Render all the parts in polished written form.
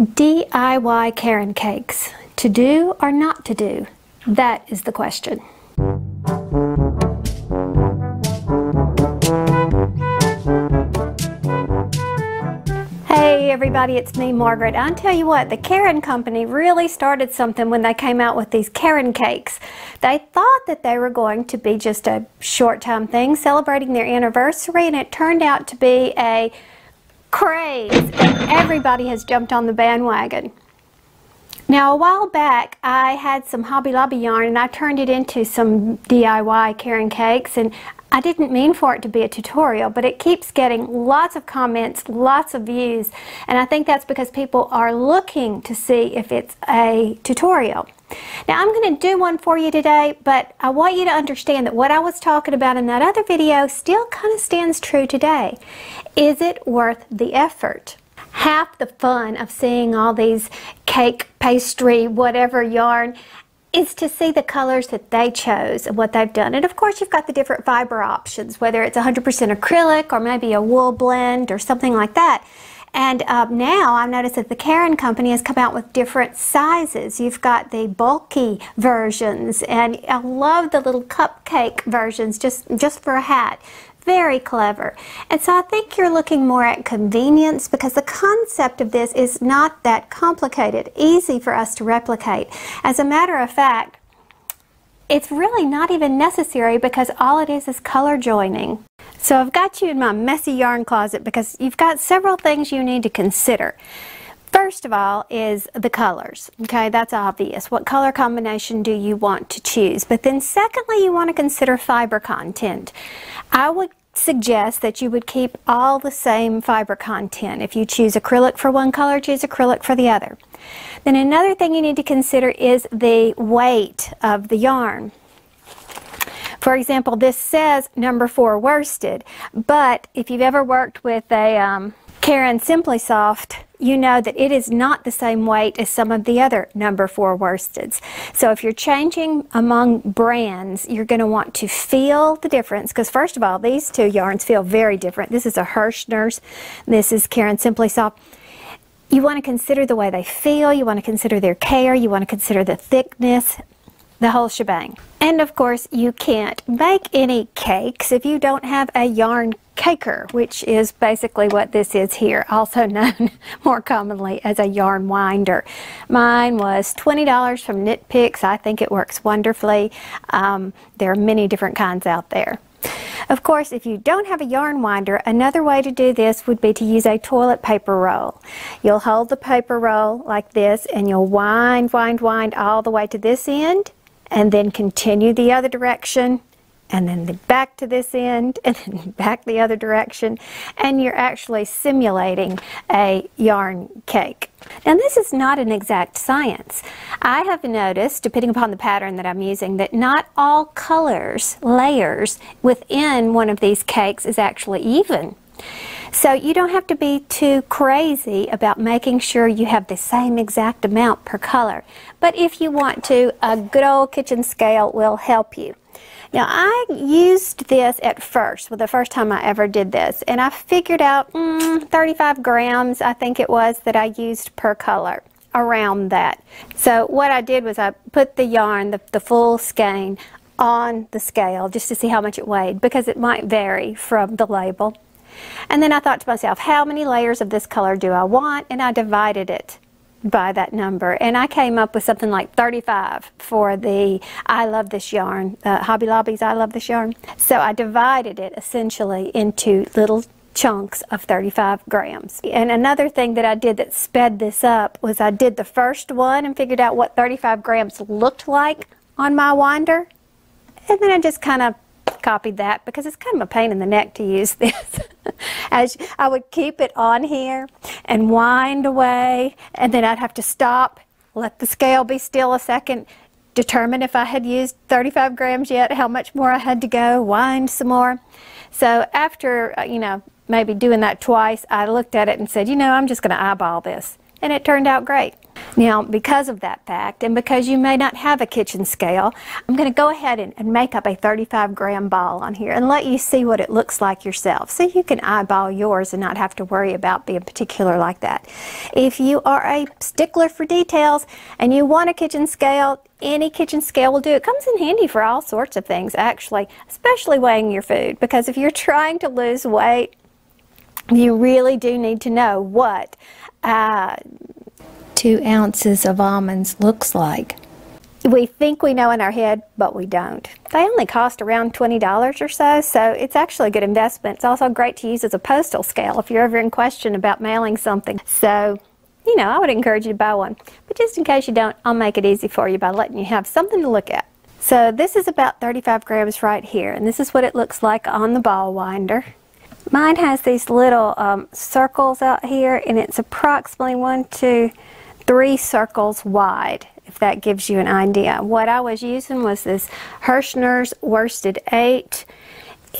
DIY Caron cakes. To do or not to do? That is the question. Hey everybody, it's me, Margaret. I'll tell you what, the Caron company really started something when they came out with these Caron cakes. They thought that they were going to be just a short-time thing, celebrating their anniversary, and it turned out to be a craze, and everybody has jumped on the bandwagon. Now, a while back, I had some Hobby Lobby yarn and I turned it into some DIY Caron cakes, and I didn't mean for it to be a tutorial, but it keeps getting lots of comments, lots of views, and I think that's because people are looking to see if it's a tutorial. Now, I'm going to do one for you today, but I want you to understand that what I was talking about in that other video still kind of stands true today. Is it worth the effort? Half the fun of seeing all these cake, pastry, whatever yarn is to see the colors that they chose and what they've done. And of course, you've got the different fiber options, whether it's 100% acrylic or maybe a wool blend or something like that. And now I've noticed that the Caron company has come out with different sizes. You've got the bulky versions, and I love the little cupcake versions just for a hat. Very clever. And so I think you're looking more at convenience, because the concept of this is not that complicated, easy for us to replicate. As a matter of fact, it's really not even necessary, because all it is color joining. So I've got you in my messy yarn closet because you've got several things you need to consider. First of all is the colors. Okay, that's obvious. What color combination do you want to choose? But then secondly, you want to consider fiber content. I would suggest that you would keep all the same fiber content. If you choose acrylic for one color, choose acrylic for the other. Then another thing you need to consider is the weight of the yarn. For example, this says number 4 worsted, but if you've ever worked with a Caron Simply Soft, you know that it is not the same weight as some of the other number 4 worsteds. So if you're changing among brands, you're going to want to feel the difference, because first of all, these two yarns feel very different. This is a Hirschner's, this is Caron Simply Soft. You want to consider the way they feel, you want to consider their care, you want to consider the thickness, the whole shebang. And of course, you can't make any cakes if you don't have a yarn caker, which is basically what this is here, also known more commonly as a yarn winder. Mine was $20 from Knit Picks. I think it works wonderfully. There are many different kinds out there. Of course, if you don't have a yarn winder, another way to do this would be to use a toilet paper roll. You'll hold the paper roll like this, and you'll wind all the way to this end, and then continue the other direction, and then back to this end, and then back the other direction, and you're actually simulating a yarn cake. Now, this is not an exact science. I have noticed, depending upon the pattern that I'm using, that not all colors, layers within one of these cakes is actually even. So you don't have to be too crazy about making sure you have the same exact amount per color. But if you want to, a good old kitchen scale will help you. Now, I used this at first, well, the first time I ever did this, and I figured out 35 grams, I think it was, that I used per color, around that. So what I did was I put the yarn, the full skein, on the scale just to see how much it weighed, because it might vary from the label. And then I thought to myself, how many layers of this color do I want? And I divided it by that number, and I came up with something like 35 for the I Love This Yarn, Hobby Lobby's I Love This Yarn. So I divided it essentially into little chunks of 35 grams. And another thing that I did that sped this up was I did the first one and figured out what 35 grams looked like on my winder, and then I just kind of copied that, because it's kind of a pain in the neck to use this. As I would keep it on here and wind away, and then I'd have to stop, let the scale be still a second, determine if I had used 35 grams yet, how much more I had to go, wind some more. So after, maybe doing that twice, I looked at it and said, I'm just going to eyeball this. And it turned out great. Now, because of that fact, and because you may not have a kitchen scale, I'm going to go ahead and make up a 35-gram ball on here and let you see what it looks like yourself, so you can eyeball yours and not have to worry about being particular like that. If you are a stickler for details and you want a kitchen scale, any kitchen scale will do. It comes in handy for all sorts of things, actually, especially weighing your food, because if you're trying to lose weight, you really do need to know what 2 ounces of almonds looks like. We think we know in our head, but we don't. They only cost around $20 or so, so it's actually a good investment. It's also great to use as a postal scale if you're ever in question about mailing something. So, you know, I would encourage you to buy one. But just in case you don't, I'll make it easy for you by letting you have something to look at. So this is about 35 grams right here, and this is what it looks like on the ball winder. Mine has these little circles out here, and it's approximately 1, 2, 3 circles wide, if that gives you an idea. What I was using was this Hirschner's Worsted 8.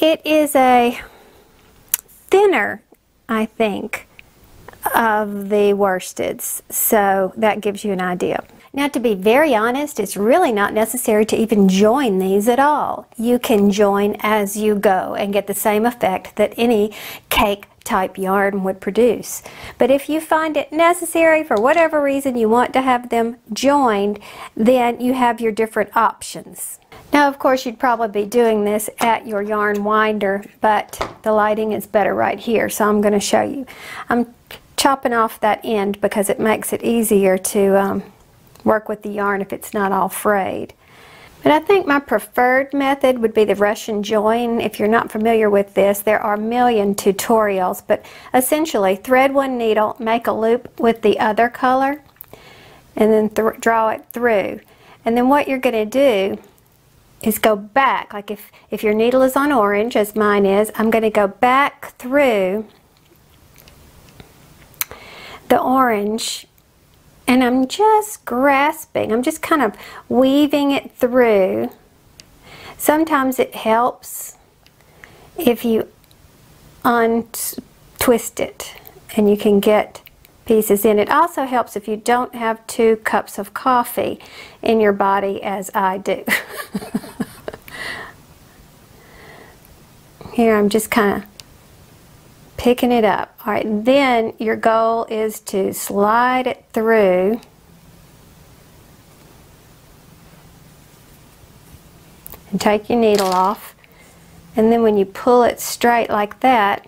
It is a thinner, I think, of the worsteds, so that gives you an idea. Now, to be very honest, it's really not necessary to even join these at all. You can join as you go and get the same effect that any cake type yarn would produce. But if you find it necessary for whatever reason you want to have them joined, then you have your different options. Now, of course, you'd probably be doing this at your yarn winder, but the lighting is better right here, so I'm going to show you. I'm chopping off that end because it makes it easier to work with the yarn if it's not all frayed. But I think my preferred method would be the Russian join. If you're not familiar with this, there are a million tutorials, but essentially thread one needle, make a loop with the other color, and then draw it through. And then what you're going to do is go back, like if your needle is on orange, as mine is, I'm going to go back through the orange, and I'm just grasping, I'm just kind of weaving it through. Sometimes it helps if you untwist it and you can get pieces in. It also helps if you don't have 2 cups of coffee in your body, as I do. Here I'm just kind of picking it up. All right, then your goal is to slide it through and take your needle off, and then when you pull it straight like that,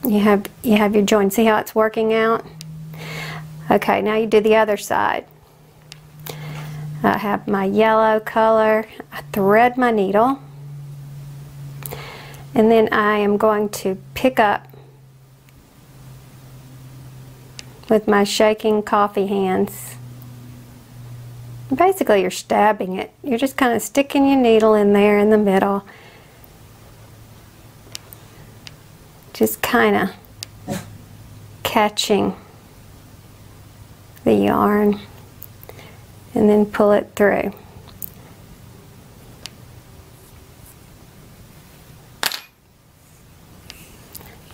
you have your join. See how it's working out? Okay, now you do the other side. I have my yellow color. I thread my needle, and then I am going to pick up with my shaking coffee hands. Basically, you're stabbing it. You're just kind of sticking your needle in there in the middle. Just kind of catching the yarn, and then pull it through.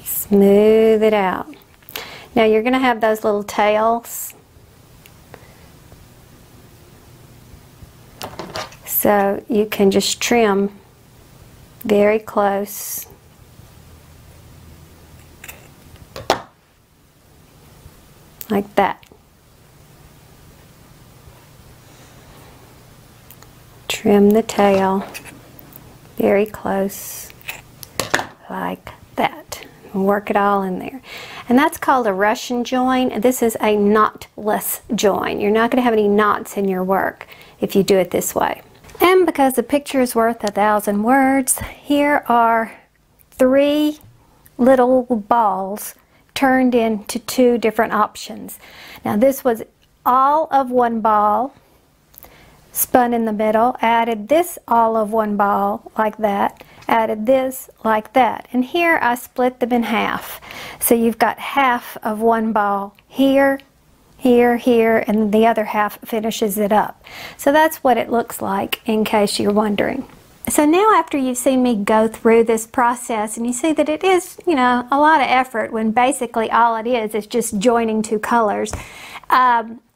Smooth it out. Now you're going to have those little tails. So you can just trim very close. Like that. Trim the tail very close like that. Work it all in there. And that's called a Russian join. This is a knotless join. You're not going to have any knots in your work if you do it this way. And because the picture is worth 1,000 words, here are 3 little balls turned into 2 different options. Now this was all of one ball, spun in the middle, added this all of one ball like that, added this like that, and here I split them in half. So you've got half of one ball here, here, here, and the other half finishes it up. So that's what it looks like, in case you're wondering. So now after you've seen me go through this process and you see that it is, you know, a lot of effort when basically all it is just joining two colors,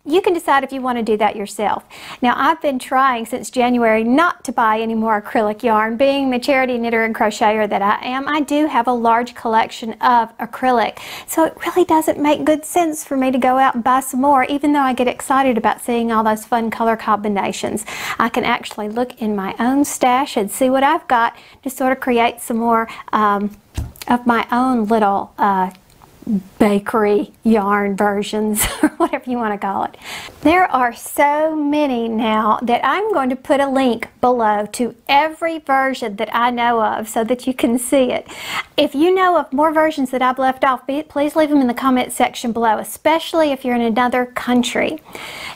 you can decide if you want to do that yourself. Now I've been trying since January not to buy any more acrylic yarn. Being the charity knitter and crocheter that I am, I do have a large collection of acrylic. So it really doesn't make good sense for me to go out and buy some more, even though I get excited about seeing all those fun color combinations. I can actually look in my own stash and see what I've got to sort of create some more of my own little bakery yarn versions, or whatever you want to call it. There are so many now that I'm going to put a link below to every version that I know of so that you can see it. If you know of more versions that I've left off, please leave them in the comment section below, especially if you're in another country.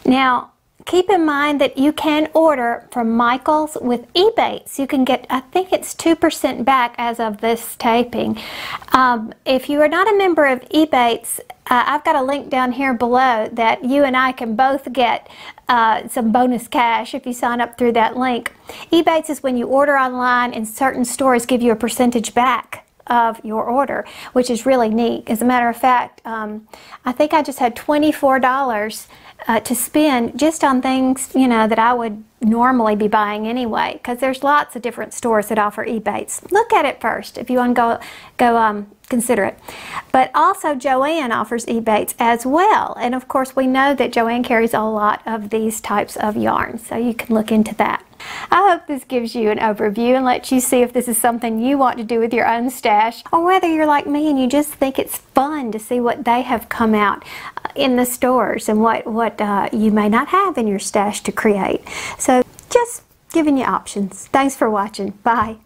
Now, keep in mind that you can order from Michaels with Ebates. You can get, I think it's 2% back as of this taping. If you are not a member of Ebates, I've got a link down here below that you and I can both get some bonus cash if you sign up through that link. Ebates is when you order online and certain stores give you a percentage back of your order, which is really neat. As a matter of fact, I think I just had $24 to spend just on things, you know, that I would normally be buying anyway, because there's lots of different stores that offer Ebates. Look at it first if you want to go consider it. But also Joann offers Ebates as well, and of course we know that Joann carries a lot of these types of yarns, so you can look into that. I hope this gives you an overview and lets you see if this is something you want to do with your own stash, or whether you're like me and you just think it's fun to see what they have come out in the stores and what you may not have in your stash to create. So just giving you options. Thanks for watching. Bye.